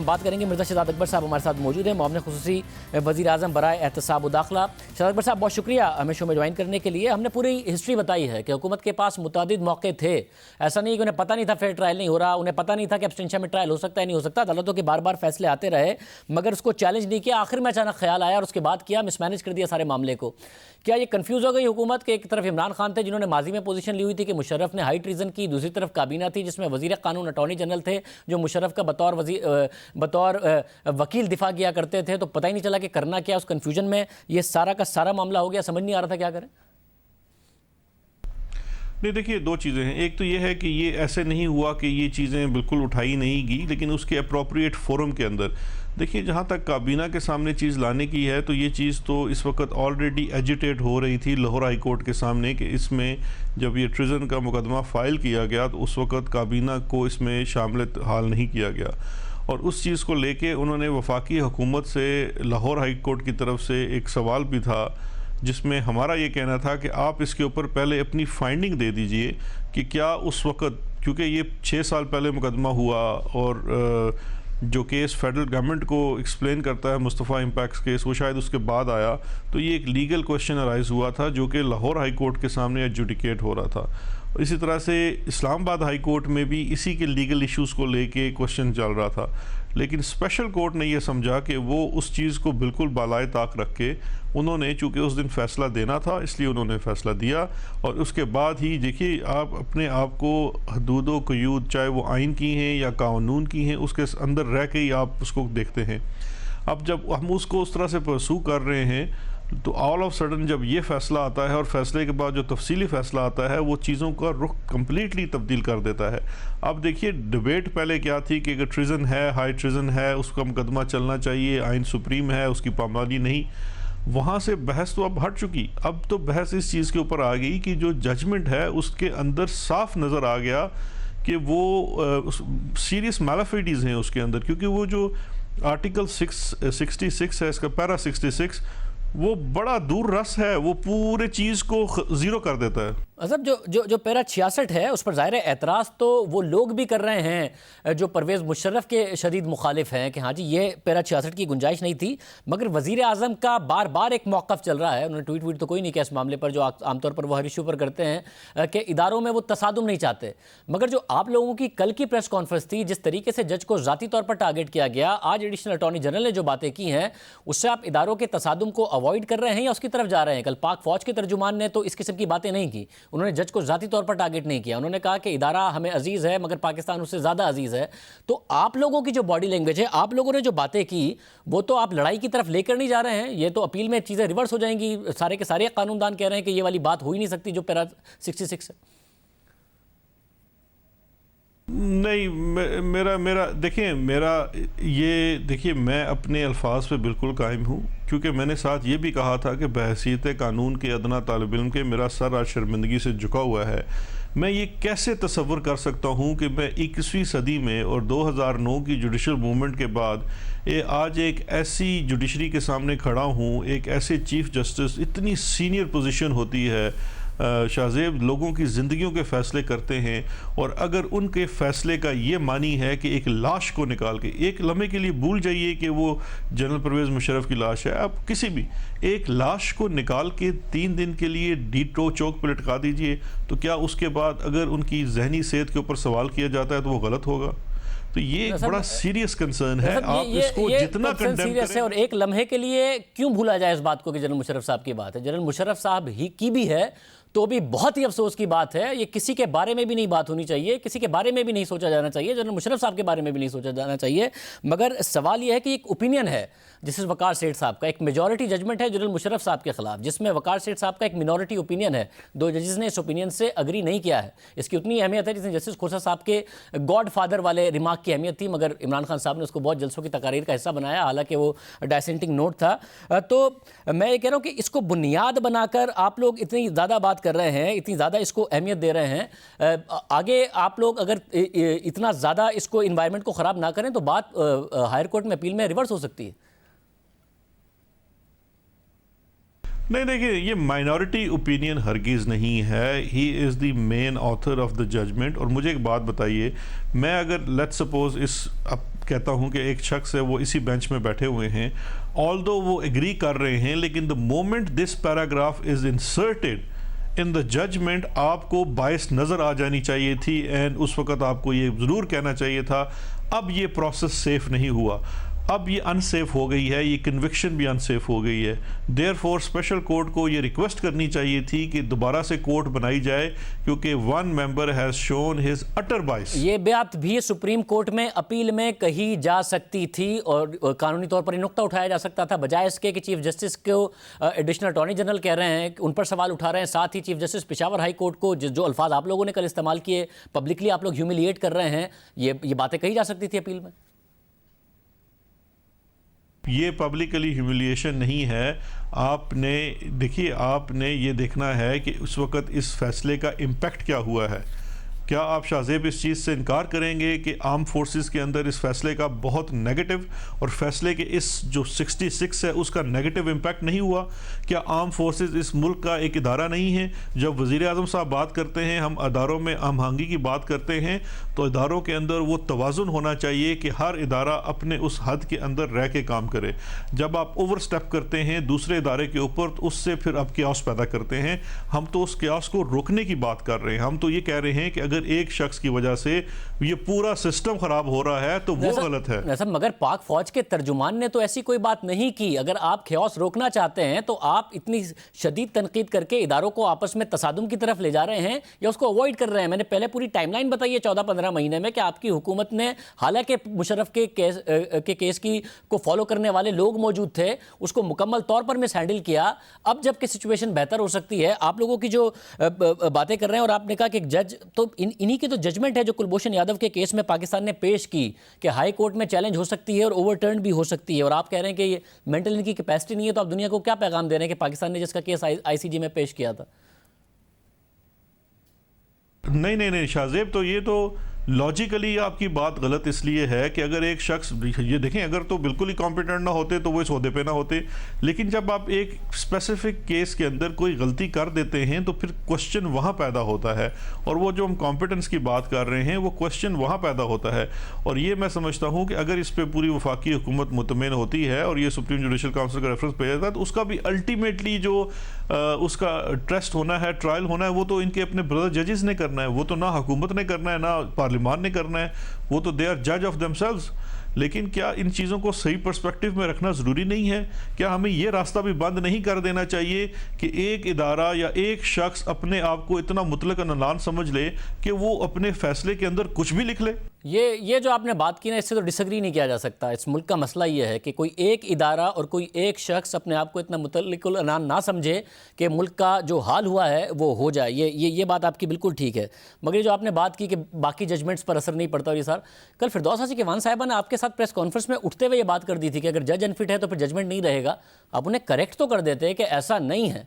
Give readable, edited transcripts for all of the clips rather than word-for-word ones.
ہم بات کریں گے مرزا شہزاد اکبر صاحب ہمارے ساتھ موجود ہیں، معاون خصوصی وزیر اعظم برائے احتساب و داخلہ۔ شہزاد اکبر صاحب بہت شکریہ ہمیں شو میں جوائن کرنے کے لیے۔ ہم نے پوری ہسٹری بتائی ہے کہ حکومت کے پاس متعدد موقع تھے، ایسا نہیں کہ انہیں پتہ نہیں تھا فیئر ٹرائل نہیں ہو رہا، انہیں پتہ نہیں تھا کہ ایبسٹینشن میں ٹرائل ہو سکتا ہے نہیں ہو سکتا، عدالتوں کے بار بار فیصلے آتے رہے مگر اس کو چیلنج نہیں کیا، آخر میں اچانک خیال آیا اور اس کے بعد کیا مس مینج کر دیا سارے معاملے کو۔ کیا یہ کنفیوز ہو گئی حکومت کہ ایک طرف عمران خان تھے جنہوں نے ماضی میں پوزیشن لی ہوئی تھی کہ مشرف نے ہائی ٹریزن کی، دوسری طرف کابینہ تھی جس میں وزیر قانون اٹارنی جنرل تھے جو مشرف کا بطور وکیل دفاع کیا کرتے تھے، تو پتہ ہی نہیں چلا کہ کرنا کیا، اس کنفیوژن میں یہ سارا کا سارا معاملہ ہو گیا، سمجھ نہیں آ رہا تھا کیا کریں؟ نہیں دیکھیے، دو چیزیں ہیں۔ ایک تو یہ ہے کہ یہ ایسے نہیں ہوا کہ یہ چیزیں بالکل اٹھائی نہیں گئی، لیکن اس کے اپروپریٹ فورم کے اندر دیکھیے جہاں تک کابینہ کے سامنے چیز لانے کی ہے تو یہ چیز تو اس وقت آلریڈی ایجیٹیٹ ہو رہی تھی لاہور ہائی کورٹ کے سامنے کہ اس میں جب یہ ٹریزن کا مقدمہ فائل کیا گیا تو اس وقت کابینہ کو اس میں شامل حال نہیں کیا گیا، اور اس چیز کو لے کے انہوں نے وفاقی حکومت سے لاہور ہائی کورٹ کی طرف سے ایک سوال بھی تھا جس میں ہمارا یہ کہنا تھا کہ آپ اس کے اوپر پہلے اپنی فائنڈنگ دے دیجئے کہ کیا اس وقت، کیونکہ یہ 6 سال پہلے مقدمہ ہوا اور جو کیس فیڈرل گورنمنٹ کو ایکسپلین کرتا ہے مصطفیٰ امپیکس کیس، وہ شاید اس کے بعد آیا، تو یہ ایک لیگل کویشچن ارائز ہوا تھا جو کہ لاہور ہائی کورٹ کے سامنے ایڈجوڈیکیٹ ہو رہا تھا۔ اسی طرح سے اسلام آباد ہائی کورٹ میں بھی اسی کے لیگل ایشوز کو لے کے کویشچن چل رہا تھا، لیکن اسپیشل کورٹ نے یہ سمجھا کہ وہ اس چیز کو بالکل بالائے طاق رکھ کے انہوں نے، چونکہ اس دن فیصلہ دینا تھا اس لیے انہوں نے فیصلہ دیا، اور اس کے بعد ہی دیکھیے آپ اپنے آپ کو حدود و قیود چاہے وہ آئین کی ہیں یا قانون کی ہیں اس کے اندر رہ کے ہی آپ اس کو دیکھتے ہیں۔ اب جب ہم اس کو اس طرح سے پرسو کر رہے ہیں تو آل آف سڈن جب یہ فیصلہ آتا ہے اور فیصلے کے بعد جو تفصیلی فیصلہ آتا ہے وہ چیزوں کا رخ کمپلیٹلی تبدیل کر دیتا ہے۔ اب دیکھیے ڈیبیٹ پہلے کیا تھی کہ اگر ٹریزن ہے، ہائی ٹریزن ہے، اس کا مقدمہ چلنا چاہیے، آئین سپریم ہے، اس کی پامالی نہیں، وہاں سے بحث تو اب ہٹ چکی۔ اب تو بحث اس چیز کے اوپر آ گئی کہ جو ججمنٹ ہے اس کے اندر صاف نظر آ گیا کہ وہ سیریس میلافیڈیز ہیں اس کے اندر، کیونکہ وہ جو آرٹیکل 66 ہے، اس کا پیرا 66، وہ بڑا دور رس ہے، وہ پورے چیز کو زیرو کر دیتا ہے۔ اصل جو پیرا 66 ہے اس پر ظاہر اعتراض تو وہ لوگ بھی کر رہے ہیں جو پرویز مشرف کے شدید مخالف ہیں کہ ہاں جی یہ پیرا 66 کی گنجائش نہیں تھی، مگر وزیر اعظم کا بار بار ایک موقف چل رہا ہے، انہوں نے ٹویٹ تو کوئی نہیں کیا اس معاملے پر جو عام طور پر وہ ہر ایشو پر کرتے ہیں کہ اداروں میں وہ تصادم نہیں چاہتے، مگر جو آپ لوگوں کی کل کی پریس کانفرنس تھی جس طریقے سے جج کو ذاتی طور پر ٹارگٹ کیا گیا، آج ایڈیشنل اٹارنی جنرل نے جو باتیں کی ہیں اس سے آپ اداروں کے تصادم کو اوائڈ کر رہے ہیں یا اس کی طرف جا رہے ہیں؟ کل پاک فوج کے ترجمان نے تو اس قسم کی باتیں نہیں کی، انہوں نے جج کو ذاتی طور پر ٹارگٹ نہیں کیا، انہوں نے کہا کہ ادارہ ہمیں عزیز ہے مگر پاکستان اس سے زیادہ عزیز ہے۔ تو آپ لوگوں کی جو باڈی لینگویج ہے، آپ لوگوں نے جو باتیں کی وہ تو آپ لڑائی کی طرف لے کر نہیں جا رہے ہیں، یہ تو اپیل میں چیزیں ریورس ہو جائیں گی، سارے کے سارے قانون دان کہہ رہے ہیں کہ یہ والی بات ہو ہی نہیں سکتی جو پیرا 66 ہے۔ نہیں، دیکھیے میں اپنے الفاظ پہ بالکل قائم ہوں، کیونکہ میں نے ساتھ یہ بھی کہا تھا کہ بحیثیت قانون کے ادنا طالب علم کے میرا سر آج شرمندگی سے جھکا ہوا ہے۔ میں یہ کیسے تصور کر سکتا ہوں کہ میں 21ویں صدی میں اور 2009 کی جوڈیشل موومنٹ کے بعد آج ایک ایسی جوڈیشری کے سامنے کھڑا ہوں، ایک ایسے چیف جسٹس، اتنی سینئر پوزیشن ہوتی ہے، شاہزیب لوگوں کی زندگیوں کے فیصلے کرتے ہیں، اور اگر ان کے فیصلے کا یہ معنی ہے کہ ایک لاش کو نکال کے ایک لمحے کے لیے بھول جائیے کہ وہ جنرل پرویز مشرف کی لاش ہے، آپ کسی بھی ایک لاش کو نکال کے 3 دن کے لیے ڈیٹو چوک پہ لٹکا دیجئے، تو کیا اس کے بعد اگر ان کی ذہنی صحت کے اوپر سوال کیا جاتا ہے تو وہ غلط ہوگا؟ تو یہ ایک بڑا سیریس کنسرن ہے، آپ اس کو جتنا کنڈیم کریں۔ اور ایک لمحے کے لیے کیوں بھولا جائے اس بات کو کہ جنرل مشرف صاحب کی بات ہے، جنرل مشرف صاحب ہی کی بھی ہے تو بھی بہت ہی افسوس کی بات ہے، یہ کسی کے بارے میں بھی نہیں بات ہونی چاہیے، کسی کے بارے میں بھی نہیں سوچا جانا چاہیے، جنرل مشرف صاحب کے بارے میں بھی نہیں سوچا جانا چاہیے، مگر سوال یہ ہے کہ ایک اوپینین ہے جس سے وقار سیٹھ صاحب کا، ایک میجورٹی ججمنٹ ہے جنرل مشرف صاحب کے خلاف جس میں وقار سیٹھ صاحب کا ایک منورٹی اوپینین ہے، 2 ججز نے اس اوپینین سے اگری نہیں کیا ہے۔ اس کی اتنی اہمیت ہے جس نے جسٹس کھوسا صاحب کے گاڈ فادر والے ریمارک کی اہمیت تھی، مگر عمران خان صاحب نے اس کو بہت جلسوں کی تقاریر کا حصہ بنایا، حالانکہ وہ ڈائسنٹنگ نوٹ تھا۔ تو میں یہ کہہ رہا ہوں کہ اس کو بنیاد بنا کر آپ لوگ اتنی زیادہ بات کر رہے ہیں، اتنی زیادہ اس کو اہمیت دے رہے ہیں، آگے آپ لوگ اگر اتنا زیادہ اس کو انوائرمنٹ کو خراب نہ کریں تو بات ہائر کورٹ میں اپیل میں ریورس ہو سکتی ہے۔ نہیں دیکھیں، یہ مائنورٹی اوپینین ہرگز نہیں ہے. ہی از دی مین آتھر آف دا ججمنٹ. اور مجھے ایک بات بتائیے، میں اگر لیٹ سپوز اب کہتا ہوں کہ ایک شخص ہے وہ اسی بینچ میں بیٹھے ہوئے ہیں، آلدو وہ ایگری کر رہے ہیں، لیکن the moment this paragraph is inserted in the judgment آپ کو باعث نظر آ جانی چاہیے تھی، اینڈ اس وقت آپ کو یہ ضرور کہنا چاہیے تھا اب یہ پروسیس سیف نہیں ہوا، اب یہ ان سیف ہو گئی ہے، یہ کنوکشن بھی ان سیف ہو گئی ہے. دیر فور اسپیشل کورٹ کو یہ ریکویسٹ کرنی چاہیے تھی کہ دوبارہ سے کورٹ بنائی جائے، کیونکہ one member has shown his utter bias. یہ بات بھی سپریم کورٹ میں اپیل میں کہی جا سکتی تھی اور قانونی طور پر یہ نقطہ اٹھایا جا سکتا تھا، بجائے اس کے کہ چیف جسٹس کو ایڈیشنل اٹارنی جنرل کہہ رہے ہیں، ان پر سوال اٹھا رہے ہیں. ساتھ ہی chief justice Peshawar high court کو جو الفاظ آپ لوگوں نے کل استعمال کیے، پبلکلی آپ لوگ ہیوملیٹ کر رہے ہیں، یہ باتیں کہی جا سکتی تھی اپیل میں. یہ پبلکلی ہیوملیشن نہیں ہے. آپ نے دیکھیے، آپ نے یہ دیکھنا ہے کہ اس وقت اس فیصلے کا امپیکٹ کیا ہوا ہے. کیا آپ شاہ زیب اس چیز سے انکار کریں گے کہ آرم فورسز کے اندر اس فیصلے کا بہت نیگیٹو، اور فیصلے کے اس جو 66 ہے اس کا نیگیٹو امپیکٹ نہیں ہوا؟ کیا آرم فورسز اس ملک کا ایک ادارہ نہیں ہے؟ جب وزیر اعظم صاحب بات کرتے ہیں، ہم اداروں میں ہم آہنگی کی بات کرتے ہیں، تو اداروں کے اندر وہ توازن ہونا چاہیے کہ ہر ادارہ اپنے اس حد کے اندر رہ کے کام کرے. جب آپ اوور سٹیپ کرتے ہیں دوسرے ادارے کے اوپر، تو اس سے پھر آپ کیاس پیدا کرتے ہیں. ہم تو اس کیاس کو روکنے کی بات کر رہے ہیں. ہم تو یہ کہہ رہے ہیں کہ اگر ایک شخص کی وجہ سے یہ پورا سسٹم خراب ہو رہا ہے تو وہ غلط ہے. مگر پاک فوج کے ترجمان نے تو ایسی کوئی بات نہیں کی. اگر آپ کیاس روکنا چاہتے ہیں تو آپ اتنی شدید تنقید کر کے اداروں کو آپس میں تصادم کی طرف لے جا رہے ہیں یا اس کو اوائڈ کر رہے ہیں. میں نے پہلے پوری ٹائم لائن بتائی ہے 14-15 مہینے میں کہ آپ کی حکومت نے، حالانکہ مشرف کے کیس کو فالو کرنے والے لوگ موجود تھے، اس کو مکمل طور پر مس ہینڈل کیا. اب جب کہ سچویشن بہتر ہو سکتی ہے، آپ لوگوں کی جو باتیں کر رہے ہیں، اور آپ نے کہا کہ ایک جج تو انہی کی تو ججمنٹ ہے جو کلبھوشن یادو کے کیس میں پاکستان نے پیش کی کہ ہائی کورٹ میں چیلنج ہو سکتی ہے اور اوور ٹرن بھی ہو سکتی ہے، اور آپ کہہ رہے ہیں کہ یہ مینٹل ان کی کیپیسٹی نہیں ہے. تو آپ دنیا کو کیا پیغام دے رہے ہیں کہ پاکستان نے جس کا کیس آئی سی جی میں پیش کیا تھا؟ نہیں شاہ زیب، تو یہ تو لاجیکلی آپ کی بات غلط اس لیے ہے کہ اگر ایک شخص، یہ دیکھیں، اگر تو بالکل ہی کمپیٹنٹ نہ ہوتے تو وہ اس عہدے پہ نہ ہوتے، لیکن جب آپ ایک اسپیسیفک کیس کے اندر کوئی غلطی کر دیتے ہیں تو پھر کوشچن وہاں پیدا ہوتا ہے، اور وہ جو ہم کمپیٹنس کی بات کر رہے ہیں وہ کوشچن وہاں پیدا ہوتا ہے. اور یہ میں سمجھتا ہوں کہ اگر اس پہ پوری وفاقی حکومت مطمئن ہوتی ہے اور یہ سپریم جوڈیشل کاؤنسل کا ریفرنس پہ جاتا ہے، تو اس کا بھی الٹیمیٹلی جو اس کا ٹیسٹ ہونا ہے، ٹرائل ہونا ہے، وہ تو ان کے اپنے بردر ججز نے کرنا ہے. وہ تو نہ حکومت نے کرنا ہے، نہ پارلیمان نے کرنا ہے، وہ تو دے آر جج آف دیم سیلوز. لیکن کیا ان چیزوں کو صحیح پرسپیکٹیو میں رکھنا ضروری نہیں ہے؟ کیا ہمیں یہ راستہ بھی بند نہیں کر دینا چاہیے کہ ایک ادارہ یا ایک شخص اپنے آپ کو اتنا مطلق انلان سمجھ لے کہ وہ اپنے فیصلے کے اندر کچھ بھی لکھ لے؟ یہ جو آپ نے بات کی نا، اس سے تو ڈس ایگری نہیں کیا جا سکتا. اس ملک کا مسئلہ یہ ہے کہ کوئی ایک ادارہ اور کوئی ایک شخص اپنے آپ کو اتنا مطلق العنان نہ سمجھے کہ ملک کا جو حال ہوا ہے وہ ہو جائے. یہ بات آپ کی بالکل ٹھیک ہے. مگر جو آپ نے بات کی کہ باقی ججمنٹس پر اثر نہیں پڑتا، اور یہ سر کل فردوس حاجی کے وان صاحبہ نے آپ کے ساتھ پریس کانفرنس میں اٹھتے ہوئے یہ بات کر دی تھی کہ اگر جج انفٹ ہے تو پھر ججمنٹ نہیں رہے گا. آپ انہیں کریکٹ تو کر دیتے کہ ایسا نہیں ہے.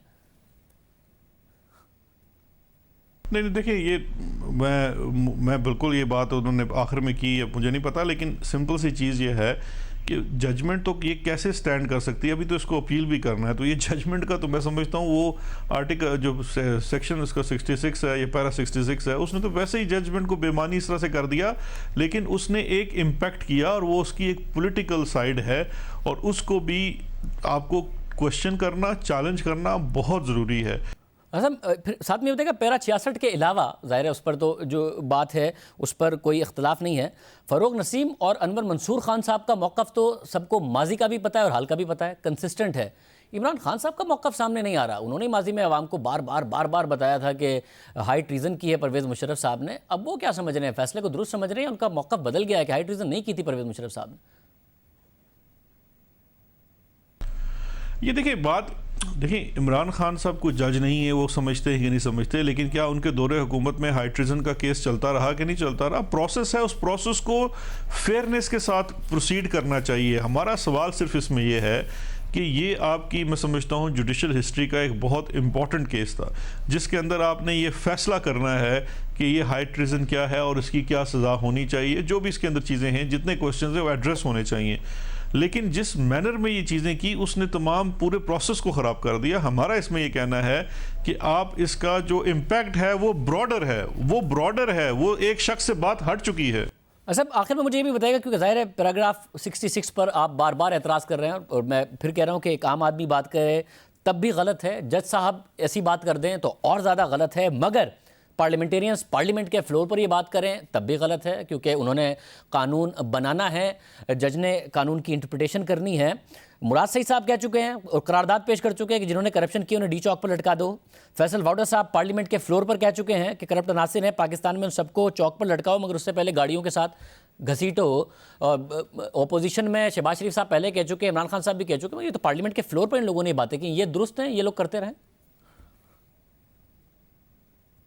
نہیں دیکھیں، یہ میں بالکل یہ بات انہوں نے آخر میں کی، مجھے نہیں پتا، لیکن سمپل سی چیز یہ ہے کہ ججمنٹ تو یہ کیسے سٹینڈ کر سکتی ہے؟ ابھی تو اس کو اپیل بھی کرنا ہے. تو یہ ججمنٹ کا تو میں سمجھتا ہوں وہ آرٹیکل جو سیکشن اس کا 66 ہے، یہ پیرا 66 ہے، اس نے تو ویسے ہی ججمنٹ کو بے معنی اس طرح سے کر دیا، لیکن اس نے ایک امپیکٹ کیا، اور وہ اس کی ایک پولیٹیکل سائیڈ ہے، اور اس کو بھی آپ کو کوشچن کرنا، چیلنج کرنا بہت ضروری ہے. پھر ساتھ میں یہ ہوتا ہے کہ پیرا 66 کے علاوہ ظاہر ہے اس پر تو جو بات ہے اس پر کوئی اختلاف نہیں ہے. فروغ نسیم اور انور منصور خان صاحب کا موقف تو سب کو ماضی کا بھی پتہ ہے اور حال کا بھی پتہ ہے، کنسسٹنٹ ہے. عمران خان صاحب کا موقف سامنے نہیں آ رہا. انہوں نے ماضی میں عوام کو بار بار بتایا تھا کہ ہائی ٹریزن کی ہے پرویز مشرف صاحب نے. اب وہ کیا سمجھ رہے ہیں؟ فیصلے کو درست سمجھ رہے ہیں؟ ان کا موقف بدل گیا ہے کہ ہائی ٹریزن نہیں کی تھی پرویز مشرف صاحب نے. یہ دیکھیں عمران خان صاحب کوئی جج نہیں ہے، وہ سمجھتے ہیں کہ نہیں سمجھتے، لیکن کیا ان کے دور حکومت میں ہائی ٹریزن کا کیس چلتا رہا کہ نہیں چلتا رہا؟ پروسیس ہے، اس پروسیس کو فیئرنیس کے ساتھ پروسیڈ کرنا چاہیے. ہمارا سوال صرف اس میں یہ ہے کہ یہ آپ کی، میں سمجھتا ہوں، جوڈیشل ہسٹری کا ایک بہت امپورٹنٹ کیس تھا، جس کے اندر آپ نے یہ فیصلہ کرنا ہے کہ یہ ہائی ٹریزن کیا ہے اور اس کی کیا سزا ہونی چاہیے. جو بھی اس کے اندر چیزیں ہیں، جتنے کوسچنز ہیں وہ ایڈریس ہونے چاہیے. لیکن جس مینر میں یہ چیزیں کی اس نے تمام پورے پروسیس کو خراب کر دیا. ہمارا اس میں یہ کہنا ہے کہ آپ اس کا جو امپیکٹ ہے وہ براڈر ہے, وہ ایک شخص سے بات ہٹ چکی ہے. صاحب آخر میں مجھے یہ بھی بتائے گا, کیونکہ ظاہر ہے پیراگراف 66 پر آپ بار بار اعتراض کر رہے ہیں, اور میں پھر کہہ رہا ہوں کہ ایک عام آدمی بات کرے تب بھی غلط ہے, جج صاحب ایسی بات کر دیں تو اور زیادہ غلط ہے, مگر پارلیمنٹیرینز پارلیمنٹ کے فلور پر یہ بات کریں تب بھی غلط ہے, کیونکہ انہوں نے قانون بنانا ہے, جج نے قانون کی انٹرپریٹیشن کرنی ہے. مراد سعید صاحب کہہ چکے ہیں اور قرارداد پیش کر چکے ہیں کہ جنہوں نے کرپشن کی انہیں ڈی چوک پر لٹکا دو. فیصل واؤڈر صاحب پارلیمنٹ کے فلور پر کہہ چکے ہیں کہ کرپٹ عناصر ہیں پاکستان میں ان سب کو چوک پر لٹکاؤ, مگر اس سے پہلے گاڑیوں کے ساتھ گھسیٹو. اپوزیشن میں شہباز شریف صاحب پہلے کہہ چکے, عمران خان صاحب بھی کہہ چکے, یہ تو پارلیمنٹ کے فلور پر ان لوگوں نے باتیں کی, یہ درست ہیں, یہ لوگ کرتے رہیں.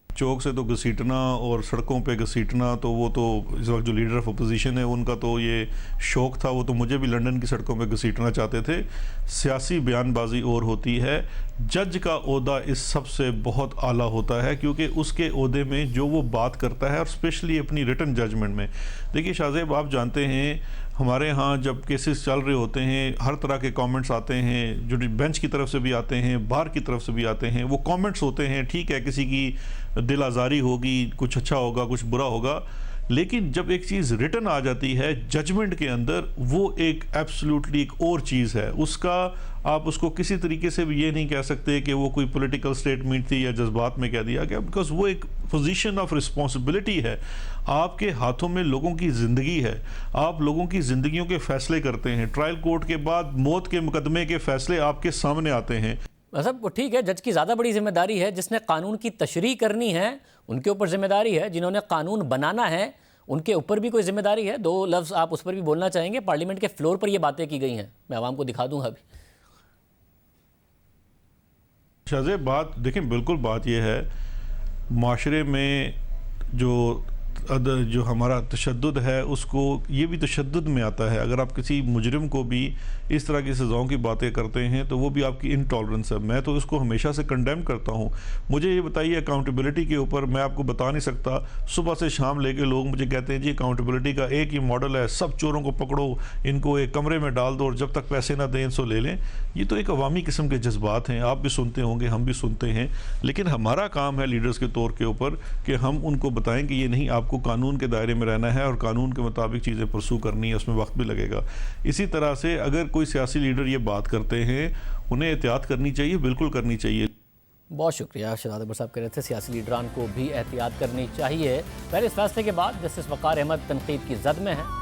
چوک سے تو گھسیٹنا اور سڑکوں پہ گھسیٹنا تو وہ تو اس وقت جو لیڈر آف اپوزیشن ہے ان کا تو یہ شوق تھا, وہ تو مجھے بھی لنڈن کی سڑکوں پہ گھسیٹنا چاہتے تھے. سیاسی بیان بازی اور ہوتی ہے, جج کا عہدہ اس سب سے بہت اعلیٰ ہوتا ہے, کیونکہ اس کے عہدے میں جو وہ بات کرتا ہے, اور اسپیشلی اپنی ریٹن ججمنٹ میں. دیکھیے شاہ زیب, آپ جانتے ہیں ہمارے ہاں جب کیسز چل رہے ہوتے ہیں ہر طرح کے کامنٹس آتے ہیں, جو بینچ کی طرف سے بھی آتے ہیں, بار کی طرف سے بھی آتے ہیں. وہ کامنٹس ہوتے ہیں, ٹھیک ہے کسی کی دل آزاری ہوگی, کچھ اچھا ہوگا کچھ برا ہوگا, لیکن جب ایک چیز ریٹن آ جاتی ہے ججمنٹ کے اندر, وہ ایک ایبسلیوٹلی ایک اور چیز ہے. اس کا آپ اس کو کسی طریقے سے بھی یہ نہیں کہہ سکتے کہ وہ کوئی پولیٹیکل سٹیٹمنٹ تھی یا جذبات میں کہہ دیا گیا, بیکاز وہ ایک پوزیشن آف رسپانسبلٹی ہے. آپ کے ہاتھوں میں لوگوں کی زندگی ہے, آپ لوگوں کی زندگیوں کے فیصلے کرتے ہیں. ٹرائل کورٹ کے بعد موت کے مقدمے کے فیصلے آپ کے سامنے آتے ہیں. مطلب ٹھیک ہے, جج کی زیادہ بڑی ذمہ داری ہے, جس نے قانون کی تشریح کرنی ہے ان کے اوپر ذمہ داری ہے, جنہوں نے قانون بنانا ہے ان کے اوپر بھی کوئی ذمہ داری ہے. دو لفظ آپ اس پر بھی بولنا چاہیں گے؟ پارلیمنٹ کے فلور پر یہ باتیں کی گئی ہیں, میں عوام کو دکھا دوں گا ابھی. شاہ زیب بات دیکھیں, بالکل بات یہ ہے, معاشرے میں جو ہمارا تشدد ہے اس کو یہ بھی تشدد میں آتا ہے. اگر آپ کسی مجرم کو بھی اس طرح کی سزاؤں کی باتیں کرتے ہیں تو وہ بھی آپ کی انٹالرنس ہے. میں تو اس کو ہمیشہ سے کنڈیم کرتا ہوں. مجھے یہ بتائیے اکاؤنٹیبلٹی کے اوپر میں آپ کو بتا نہیں سکتا, صبح سے شام لے کے لوگ مجھے کہتے ہیں جی اکاؤنٹیبلٹی کا ایک ہی ماڈل ہے, سب چوروں کو پکڑو, ان کو ایک کمرے میں ڈال دو اور جب تک پیسے نہ دیں ان سے لے لیں. یہ تو ایک عوامی قسم کے جذبات ہیں, آپ بھی سنتے ہوں گے, ہم بھی سنتے ہیں, لیکن ہمارا کام ہے لیڈرز کے طور کے اوپر کہ ہم ان کو بتائیں کہ یہ نہیں, آپ کو قانون کے دائرے میں رہنا ہے اور قانون کے مطابق چیزیں پرسو کرنی ہے, اس میں وقت بھی لگے گا. اسی طرح سے اگر کوئی سیاسی لیڈر یہ بات کرتے ہیں انہیں احتیاط کرنی چاہیے, بالکل کرنی چاہیے. بہت شکریہ. شہزاد اکبر صاحب کہہ رہے تھے سیاسی لیڈران کو بھی احتیاط کرنی چاہیے. پہلے اس فیصلے کے بعد جسٹس وقار احمد تنقید کی زد میں ہیں.